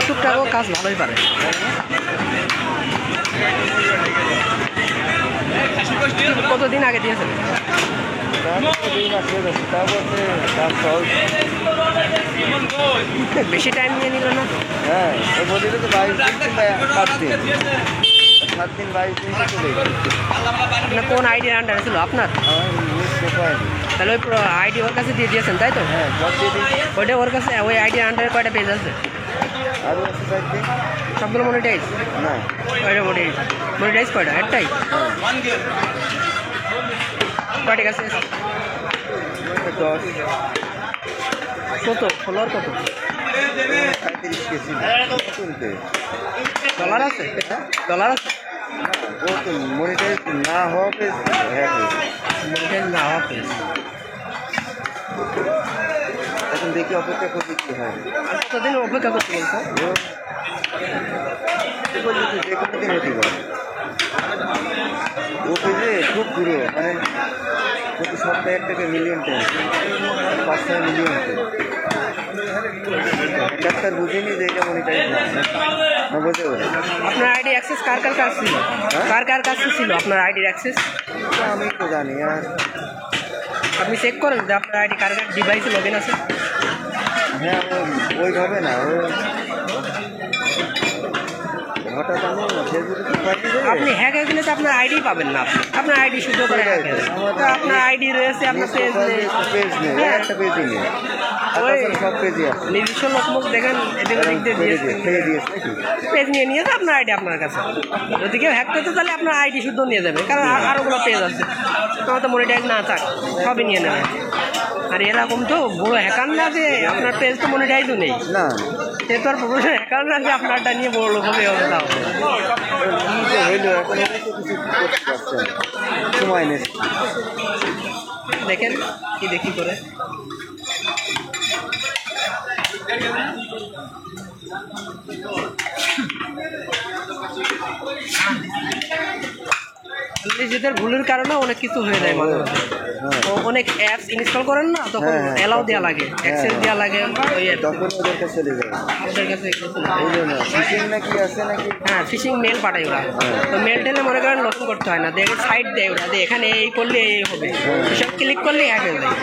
টুকটাকও কাজ ভালোই পারে। কতদিন আগে দিয়েছেন? বেশি টাইম নিয়ে নিল না? হ্যাঁ, তো 22 দিন 7 দিন 22 দিন চলে গেল। আপনার কোন আইডির আন্ডারে ছিল আপনার? তাহলে ওই আইডি ওর কাছে দিয়ে দিয়েছেন তাই তো? হ্যাঁ, ওইটা ওর কাছে, ওই আইডির আন্ডারে কয়টা পেজ আছে? আরও আছে 4 দিন। সবগুলো মনিটাইজ? না, কয়টা মনিটাইজ কয়টা? একটাই? কয়টা কাছে? 10। কত ফলোয়ার? কত 35 কেজি ডলার আছে? ডলার আছে? ও তো মনিটাইজ না হওয়া পেজ। হ্যাঁ, মনিটাইজ না হওয়া পেজ। এখন দেখি অপেক্ষা করতে কি হয়। আর কতদিন অপেক্ষা করতে বলছো? যে কোনো দিন হতে পারে। ও পেজে খুব দূরে, মানে প্রতি সপ্তাহে একটা মিলিয়ন টাইম, 5-6 মিলিয়ন। ডাক্তার বুঝিনি যে এটা মনিটাইজ না বোঝে ওরা। আপনার আইডি অ্যাক্সেস কার কার কাছে ছিল? কার কাছে ছিল আপনার আইডির অ্যাক্সেস? আমি তো জানি। আর আপনি চেক করেন যে আপনার আইডি কার কার ডিভাইসে লগ ইন আছে? হ্যাঁ, ওইভাবে না, ও হঠাৎ আমি ফেসবুকে আপনি হ্যাক হয়ে গেলে তো আপনার আইডি পাবেন না। আপনার আইডি শুধু করে হ্যাক হয়ে যাবে। তো আপনার আইডি রয়েছে, আপনার পেজ নেই। নেই, একটা পেজই নেই। ওই সব পেজই আছে। নিজস্ব লোকমুখ দেখেন এদিক ওদিক দিয়ে দিয়েছে, পেজ নিয়ে নিয়েছে আপনার আইডি আপনার কাছে। যদি কেউ হ্যাক করতে তাহলে আপনার আইডি শুদ্ধ নিয়ে যাবে, কারণ আরোগুলো পেজ আছে। তোমার তো মনিটাইজ না থাক, সবই নিয়ে নেবে। আর এরকম তো বড় হ্যাকার না যে আপনার পেজ তো মনিটাইজও নেই না, সে তো আর প্রফেশনাল হ্যাকার না যে আপনারটা নিয়ে বড় লোক হবে। তাও হইলো এখন কিছু করতে পারছে না, সময় নেই। দেখেন কি দেখি করে। নিজেদের ভুলের কারণে অনেক কিছু হয়ে যায় মাঝে মাঝে। অনেক অ্যাপস ইনস্টল করেন না, তখন অ্যালাউ দেওয়া লাগে, অ্যাক্সেস দেওয়া লাগে। ওই তখন ওদের কাছে চলে যায়। ওদের কাছে ফিশিং নাকি আছে নাকি? হ্যাঁ, ফিশিং মেল পাঠায় ওরা। তো মেল টেলে মনে করেন লগ ইন করতে হয় না, দেখে সাইট দেয় ওরা যে এখানে এই করলে এই হবে, সব ক্লিক করলে হ্যাক হয়ে যায়।